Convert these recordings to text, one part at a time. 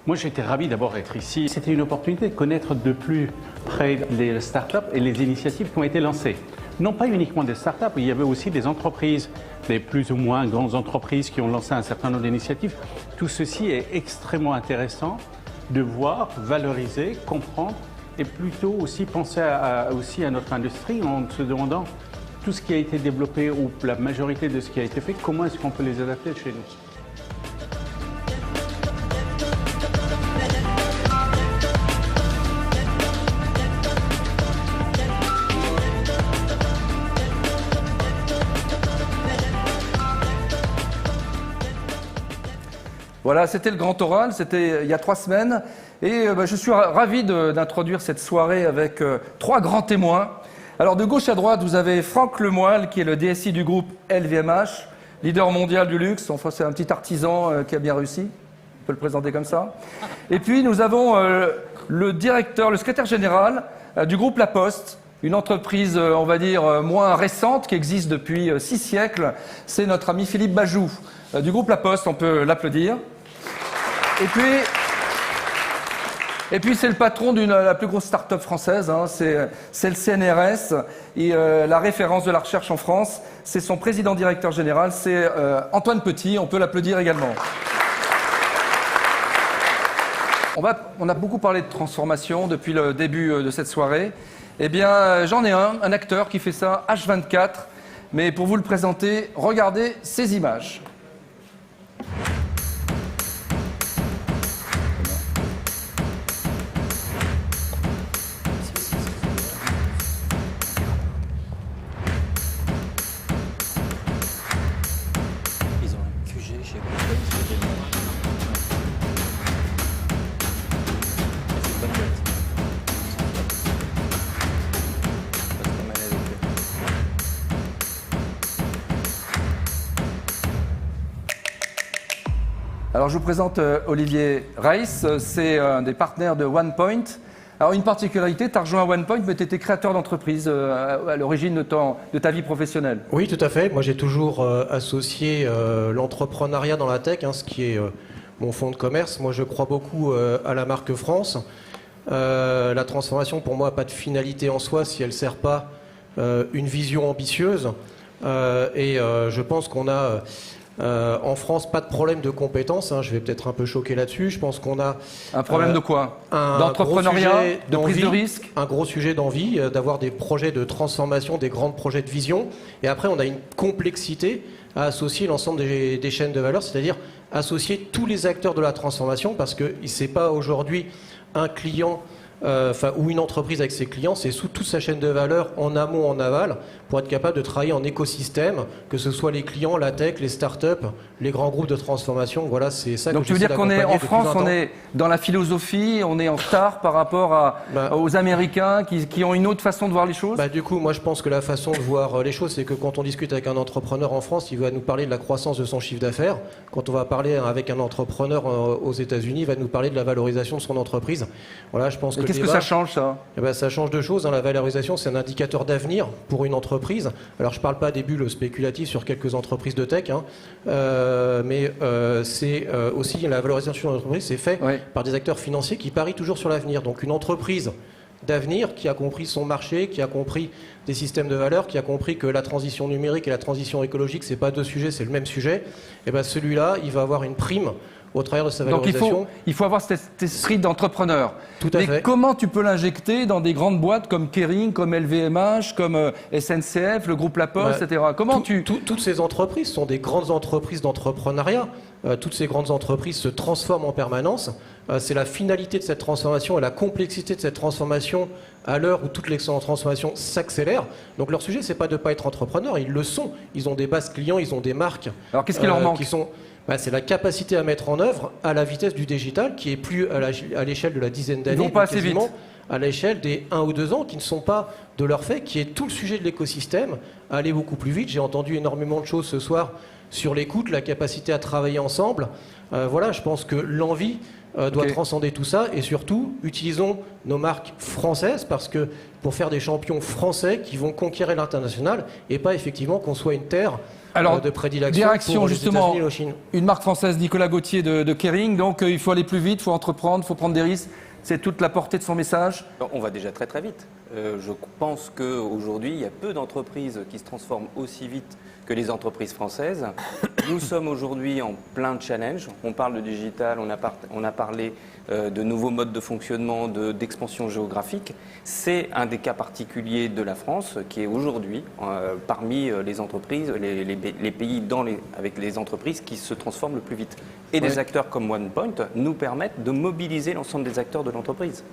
Moi, j'étais ravi d'abord d'être ici. C'était une opportunité de connaître de plus près les startups et les initiatives qui ont été lancées. Non pas uniquement des startups, il y avait aussi des entreprises, des plus ou moins grandes entreprises qui ont lancé un certain nombre d'initiatives. Tout ceci est extrêmement intéressant de voir, valoriser, comprendre et plutôt aussi penser aussi à notre industrie en se demandant tout ce qui a été développé ou la majorité de ce qui a été fait, comment est-ce qu'on peut les adapter chez nous. Voilà, c'était le grand oral, c'était il y a 3 semaines. Et je suis ravi d'introduire cette soirée avec 3 grands témoins. Alors de gauche à droite, vous avez Franck Lemoyle, qui est le DSI du groupe LVMH, leader mondial du luxe. Enfin, c'est un petit artisan qui a bien réussi. On peut le présenter comme ça. Et puis nous avons le secrétaire général du groupe La Poste, une entreprise, on va dire, moins récente, qui existe depuis 6 siècles. C'est notre ami Philippe Bajou du groupe La Poste, on peut l'applaudir. Et puis c'est le patron de la plus grosse start-up française, hein, c'est le CNRS, et la référence de la recherche en France, c'est son président-directeur général, c'est Antoine Petit, on peut l'applaudir également. On a beaucoup parlé de transformation depuis le début de cette soirée. Eh bien, j'en ai un acteur qui fait ça H24, mais pour vous le présenter, regardez ces images. Alors je vous présente Olivier Reiss, c'est un des partenaires de OnePoint. Alors une particularité, tu as rejoint OnePoint, mais tu étais créateur d'entreprise à l'origine de ta vie professionnelle. Oui, tout à fait. Moi j'ai toujours associé l'entrepreneuriat dans la tech, hein, ce qui est mon fonds de commerce. Moi je crois beaucoup à la marque France. La transformation pour moi n'a pas de finalité en soi si elle ne sert pas une vision ambitieuse. Je pense qu'on a... en France, pas de problème de compétences, hein, je vais peut-être un peu choquer là-dessus. Je pense qu'on a... Un problème de quoi? D'entrepreneuriat, de prise de risque? Un gros sujet d'envie, d'avoir des projets de transformation, des grands projets de vision. Et après, on a une complexité à associer l'ensemble des chaînes de valeur, c'est-à-dire associer tous les acteurs de la transformation, parce que c'est pas aujourd'hui un client... ou une entreprise avec ses clients, c'est sous toute sa chaîne de valeur, en amont, en aval, pour être capable de travailler en écosystème, que ce soit les clients, la tech, les startups, les grands groupes de transformation. Voilà, c'est ça. Donc tu veux dire qu'on est en France, on est dans la philosophie, on est en retard par rapport aux Américains qui ont une autre façon de voir les choses? Du coup, moi je pense que la façon de voir les choses, c'est que quand on discute avec un entrepreneur en France, il va nous parler de la croissance de son chiffre d'affaires. Quand on va parler avec un entrepreneur aux États-Unis, il va nous parler de la valorisation de son entreprise. Voilà, je pense que qu'est-ce que ça change, ça? Ça change de choses. Hein. La valorisation, c'est un indicateur d'avenir pour une entreprise. Alors, je ne parle pas des bulles spéculatives sur quelques entreprises de tech, hein. C'est aussi la valorisation d'une entreprise, c'est fait par des acteurs financiers qui parient toujours sur l'avenir. Donc, une entreprise d'avenir qui a compris son marché, qui a compris des systèmes de valeur, qui a compris que la transition numérique et la transition écologique, c'est pas 2 sujets, c'est le même sujet. Et celui-là, il va avoir une prime au travers de sa valorisation. Donc il faut avoir cet esprit d'entrepreneur. Tout à fait. Mais comment tu peux l'injecter dans des grandes boîtes comme Kering, comme LVMH, comme SNCF, le groupe La Poste, etc. Comment toutes ces entreprises sont des grandes entreprises d'entrepreneuriat. Toutes ces grandes entreprises se transforment en permanence. C'est la finalité de cette transformation et la complexité de cette transformation à l'heure où toutes les transformations s'accélèrent. Donc leur sujet, c'est pas de ne pas être entrepreneur, ils le sont. Ils ont des bases clients, ils ont des marques. Alors qu'est-ce qui leur manque? C'est la capacité à mettre en œuvre à la vitesse du digital, qui est plus à l'échelle de la dizaine d'années, ils vont pas assez vite. À l'échelle des 1 ou 2 ans, qui ne sont pas de leur fait, qui est tout le sujet de l'écosystème, aller beaucoup plus vite. J'ai entendu énormément de choses ce soir sur l'écoute, la capacité à travailler ensemble. Je pense que l'envie doit transcender tout ça. Et surtout, utilisons nos marques françaises parce que pour faire des champions français qui vont conquérir l'international et pas effectivement qu'on soit une terre de prédilection pour les États-Unis et la Chine. Une marque française, Nicolas Gauthier de Kering, donc il faut aller plus vite, il faut entreprendre, il faut prendre des risques. C'est toute la portée de son message. On va déjà très très vite. Je pense qu'aujourd'hui, il y a peu d'entreprises qui se transforment aussi vite que les entreprises françaises. Nous sommes aujourd'hui en plein challenge. On parle de digital, on a parlé de nouveaux modes de fonctionnement, d'expansion géographique. C'est un des cas particuliers de la France qui est aujourd'hui parmi les entreprises, les pays avec les entreprises qui se transforment le plus vite. Et des acteurs comme OnePoint nous permettent de mobiliser l'ensemble des acteurs de l'entreprise.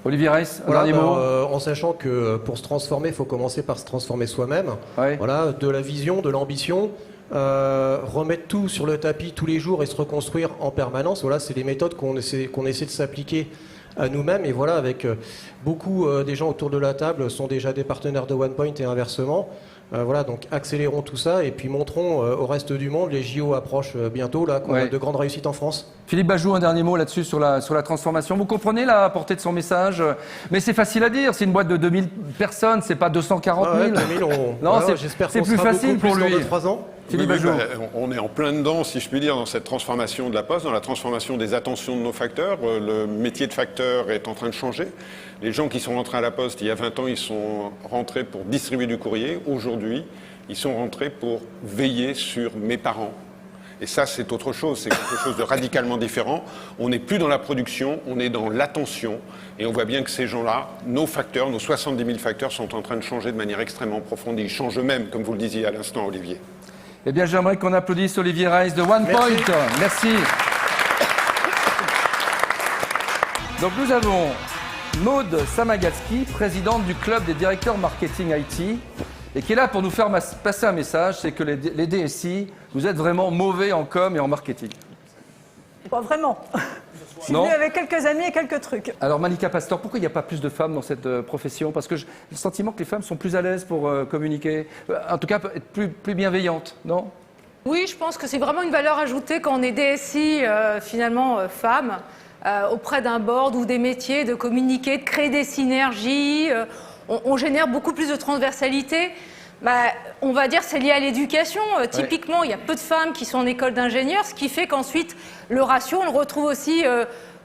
Olivier Reiss, un dernier mot. En sachant que pour se transformer, il faut commencer par se transformer soi-même. Voilà, de la vision, de l'ambition, remettre tout sur le tapis tous les jours et se reconstruire en permanence. Voilà, c'est les méthodes qu'on essaie de s'appliquer à nous-mêmes. Et voilà, avec beaucoup des gens autour de la table sont déjà des partenaires de OnePoint et inversement. Voilà, donc accélérons tout ça et puis montrons au reste du monde, les JO approchent bientôt, là, qu'on a de grandes réussites en France. Philippe Bajou, un dernier mot là-dessus sur la transformation. Vous comprenez la portée de son message? Mais c'est facile à dire, c'est une boîte de 2000 personnes, c'est pas 240 000. 2000, non, c'est plus facile pour lui. Dans 2-3 ans. Philippe Bajou. On est en plein dedans, si je puis dire, dans cette transformation de la Poste, dans la transformation des attentions de nos facteurs. Le métier de facteur est en train de changer. Les gens qui sont rentrés à la Poste il y a 20 ans, ils sont rentrés pour distribuer du courrier. Aujourd'hui, ils sont rentrés pour veiller sur mes parents. Et ça, c'est autre chose, c'est quelque chose de radicalement différent. On n'est plus dans la production, on est dans l'attention. Et on voit bien que ces gens-là, nos facteurs, nos 70 000 facteurs, sont en train de changer de manière extrêmement profonde. Ils changent eux-mêmes, comme vous le disiez à l'instant, Olivier. Eh bien, j'aimerais qu'on applaudisse Olivier Reiss de OnePoint. Merci. Donc, nous avons Maud Samagalski, présidente du club des directeurs marketing IT, et qui est là pour nous faire passer un message, c'est que les DSI, vous êtes vraiment mauvais en com et en marketing. Pas vraiment. Je suis venue avec quelques amis et quelques trucs. Alors Malika Pastor, pourquoi il n'y a pas plus de femmes dans cette profession? Parce que j'ai le sentiment que les femmes sont plus à l'aise pour communiquer, en tout cas être plus bienveillantes, non? Oui, je pense que c'est vraiment une valeur ajoutée quand on est DSI, finalement, femme, auprès d'un board ou des métiers, de communiquer, de créer des synergies. On génère beaucoup plus de transversalité. On va dire c'est lié à l'éducation. Typiquement, il y a peu de femmes qui sont en école d'ingénieur, ce qui fait qu'ensuite, le ratio, on le retrouve aussi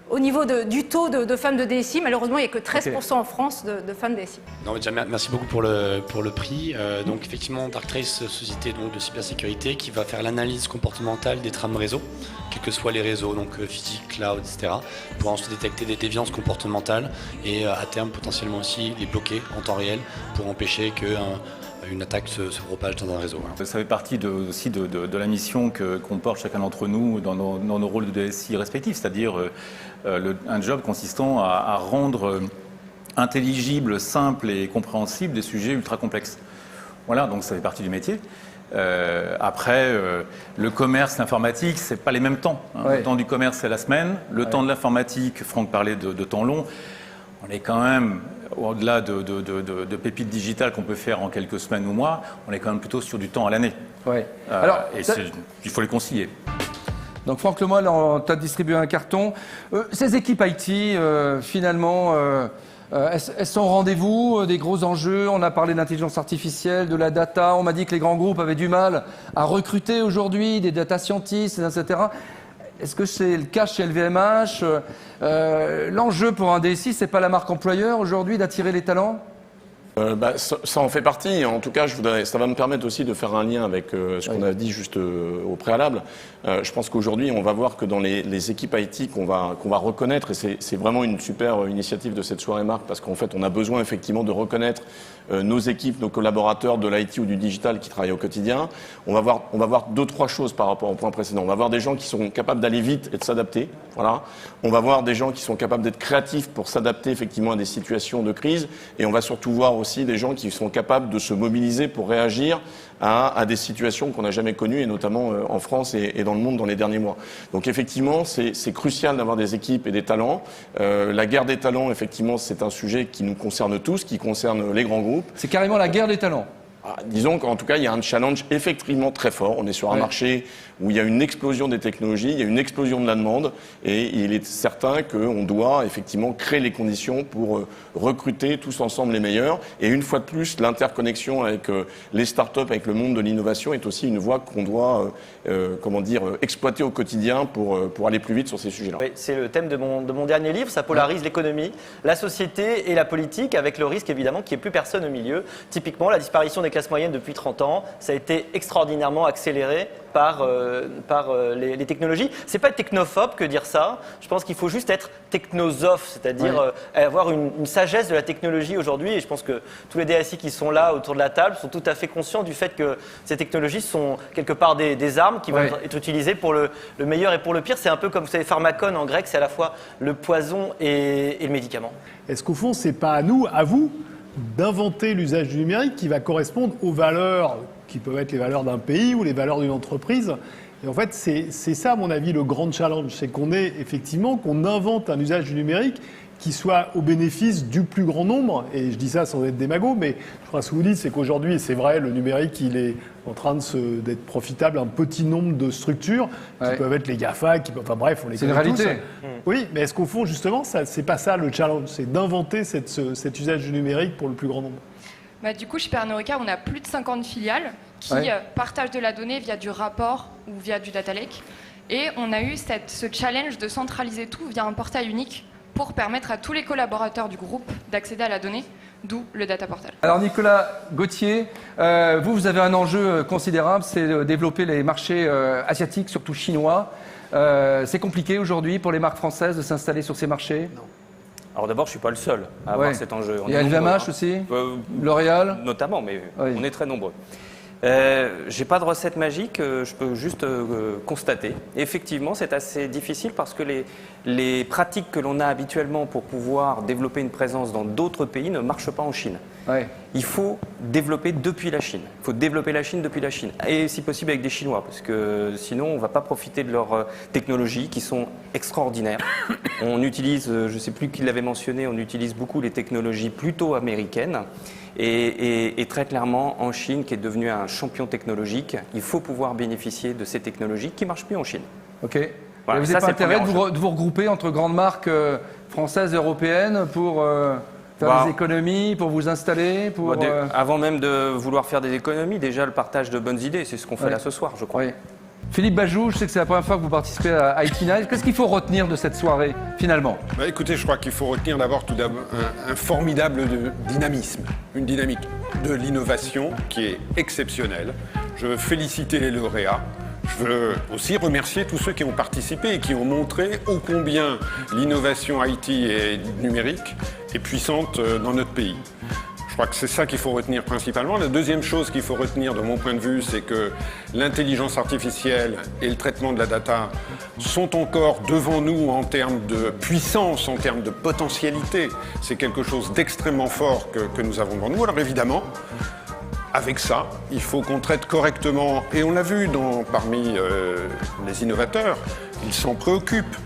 au niveau du taux de femmes de DSI. Malheureusement, il n'y a que 13% en France de femmes DSI. Non, déjà, merci beaucoup pour le prix. Donc effectivement, Darktrace, société donc, de cybersécurité, qui va faire l'analyse comportementale des trames réseau, quels que soient les réseaux, donc physique, cloud, etc., pour ensuite détecter des déviances comportementales et à terme potentiellement aussi les bloquer en temps réel pour empêcher qu'une attaque se propage dans un réseau. Ça fait partie aussi de la mission qu'on porte chacun d'entre nous dans nos rôles de DSI respectifs, c'est-à-dire un job consistant à rendre intelligible, simple et compréhensible des sujets ultra complexes. Voilà, donc ça fait partie du métier. Après, le commerce, l'informatique, c'est pas les mêmes temps. Le temps du commerce, c'est la semaine. Le temps de l'informatique, Franck parlait de temps long. On est quand même, au-delà de pépites digitales qu'on peut faire en quelques semaines ou mois, on est quand même plutôt sur du temps à l'année. Alors, il faut les concilier. Donc Franck Lemoyle, tu as distribué un carton. Ces équipes IT, finalement, elles sont au rendez-vous des gros enjeux. On a parlé d'intelligence artificielle, de la data. On m'a dit que les grands groupes avaient du mal à recruter aujourd'hui des data scientists, etc. Est-ce que c'est le cas chez LVMH? L'enjeu pour un DSI, c'est pas la marque employeur aujourd'hui d'attirer les talents? Ça en fait partie. En tout cas, ça va me permettre aussi de faire un lien avec ce qu'on a dit juste au préalable. Je pense qu'aujourd'hui, on va voir que dans les équipes IT qu'on va reconnaître, et c'est vraiment une super initiative de cette soirée marque, parce qu'en fait, on a besoin effectivement de reconnaître nos équipes, nos collaborateurs de l'IT ou du digital qui travaillent au quotidien. On va voir 2-3 choses par rapport au point précédent. On va voir des gens qui sont capables d'aller vite et de s'adapter. Voilà. On va voir des gens qui sont capables d'être créatifs pour s'adapter effectivement à des situations de crise. Et on va surtout voir aussi des gens qui sont capables de se mobiliser pour réagir à des situations qu'on n'a jamais connues, et notamment en France et dans le monde dans les derniers mois. Donc effectivement, c'est crucial d'avoir des équipes et des talents. La guerre des talents, effectivement, c'est un sujet qui nous concerne tous, qui concerne les grands groupes. C'est carrément la guerre des talents. disons qu'en tout cas, il y a un challenge effectivement très fort. On est sur un marché où il y a une explosion des technologies, il y a une explosion de la demande, et il est certain qu'on doit effectivement créer les conditions pour recruter tous ensemble les meilleurs. Et une fois de plus, l'interconnexion avec les startups, avec le monde de l'innovation est aussi une voie qu'on doit exploiter au quotidien pour aller plus vite sur ces sujets-là. Oui, c'est le thème de mon dernier livre. Ça polarise l'économie, la société et la politique, avec le risque évidemment qu'il n'y ait plus personne au milieu. Typiquement, la disparition des classes moyennes depuis 30 ans, ça a été extraordinairement accéléré par les technologies. C'est pas être technophobe que dire ça. Je pense qu'il faut juste être technosophe, c'est-à-dire avoir une sagesse de la technologie aujourd'hui. Et je pense que tous les DSI qui sont là autour de la table sont tout à fait conscients du fait que ces technologies sont quelque part des armes qui vont être utilisées pour le meilleur et pour le pire. C'est un peu comme vous savez, pharmacon en grec, c'est à la fois le poison et le médicament. Est-ce qu'au fond, c'est pas à nous, à vous, d'inventer l'usage du numérique qui va correspondre aux valeurs qui peuvent être les valeurs d'un pays ou les valeurs d'une entreprise. Et en fait, c'est ça, à mon avis, le grand challenge. C'est qu'on invente un usage du numérique qui soit au bénéfice du plus grand nombre. Et je dis ça sans être démago, mais je crois que ce que vous dites, c'est qu'aujourd'hui, c'est vrai, le numérique, il est en train d'être profitable à un petit nombre de structures qui peuvent être les GAFA, enfin bref, on les connaît tous. C'est une réalité. Oui, mais est-ce qu'au fond, justement, c'est pas ça le challenge, c'est d'inventer cet usage du numérique pour le plus grand nombre? Du coup, chez Pernod Ricard, on a plus de 50 filiales qui partagent de la donnée via du rapport ou via du data lake. Et on a eu ce challenge de centraliser tout via un portail unique pour permettre à tous les collaborateurs du groupe d'accéder à la donnée, d'où le data portal. Alors Nicolas Gauthier, vous avez un enjeu considérable, c'est de développer les marchés asiatiques, surtout chinois. C'est compliqué aujourd'hui pour les marques françaises de s'installer sur ces marchés? Non. Alors d'abord, je ne suis pas le seul à avoir cet enjeu. Il y a LVMH aussi, L'Oréal notamment, mais on est très nombreux. Je n'ai pas de recette magique, je peux juste constater. Effectivement, c'est assez difficile parce que les pratiques que l'on a habituellement pour pouvoir développer une présence dans d'autres pays ne marchent pas en Chine. Il faut développer depuis la Chine. Il faut développer la Chine depuis la Chine. Et si possible avec des Chinois, parce que sinon on ne va pas profiter de leurs technologies qui sont extraordinaires. On utilise, je ne sais plus qui l'avait mentionné, on utilise beaucoup les technologies plutôt américaines. Et très clairement, en Chine, qui est devenue un champion technologique, il faut pouvoir bénéficier de ces technologies qui ne marchent plus en Chine. Ok. Voilà, vous n'avez pas intérêt de vous regrouper entre grandes marques françaises et européennes pour faire des économies, pour vous installer Avant même de vouloir faire des économies, déjà le partage de bonnes idées, c'est ce qu'on fait là ce soir, je crois. Philippe Bajou, je sais que c'est la première fois que vous participez à IT Night. Qu'est-ce qu'il faut retenir de cette soirée, finalement? Écoutez, je crois qu'il faut retenir d'abord un formidable dynamisme, une dynamique de l'innovation qui est exceptionnelle. Je veux féliciter les lauréats. Je veux aussi remercier tous ceux qui ont participé et qui ont montré ô combien l'innovation IT et numérique est puissante dans notre pays. Je crois que c'est ça qu'il faut retenir principalement. La deuxième chose qu'il faut retenir de mon point de vue, c'est que l'intelligence artificielle et le traitement de la data sont encore devant nous en termes de puissance, en termes de potentialité. C'est quelque chose d'extrêmement fort que nous avons devant nous. Alors évidemment, avec ça, il faut qu'on traite correctement, et on l'a vu parmi les innovateurs, ils s'en préoccupent.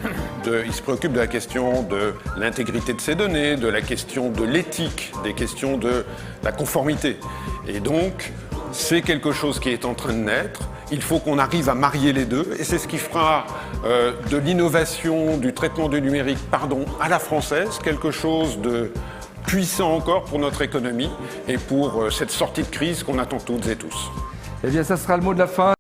Ils se préoccupent de la question de l'intégrité de ces données, de la question de l'éthique, des questions de la conformité. Et donc, c'est quelque chose qui est en train de naître. Il faut qu'on arrive à marier les deux, et c'est ce qui fera de l'innovation, du traitement du numérique, à la française, quelque chose de puissant encore pour notre économie et pour cette sortie de crise qu'on attend toutes et tous. Eh bien, ça sera le mot de la fin.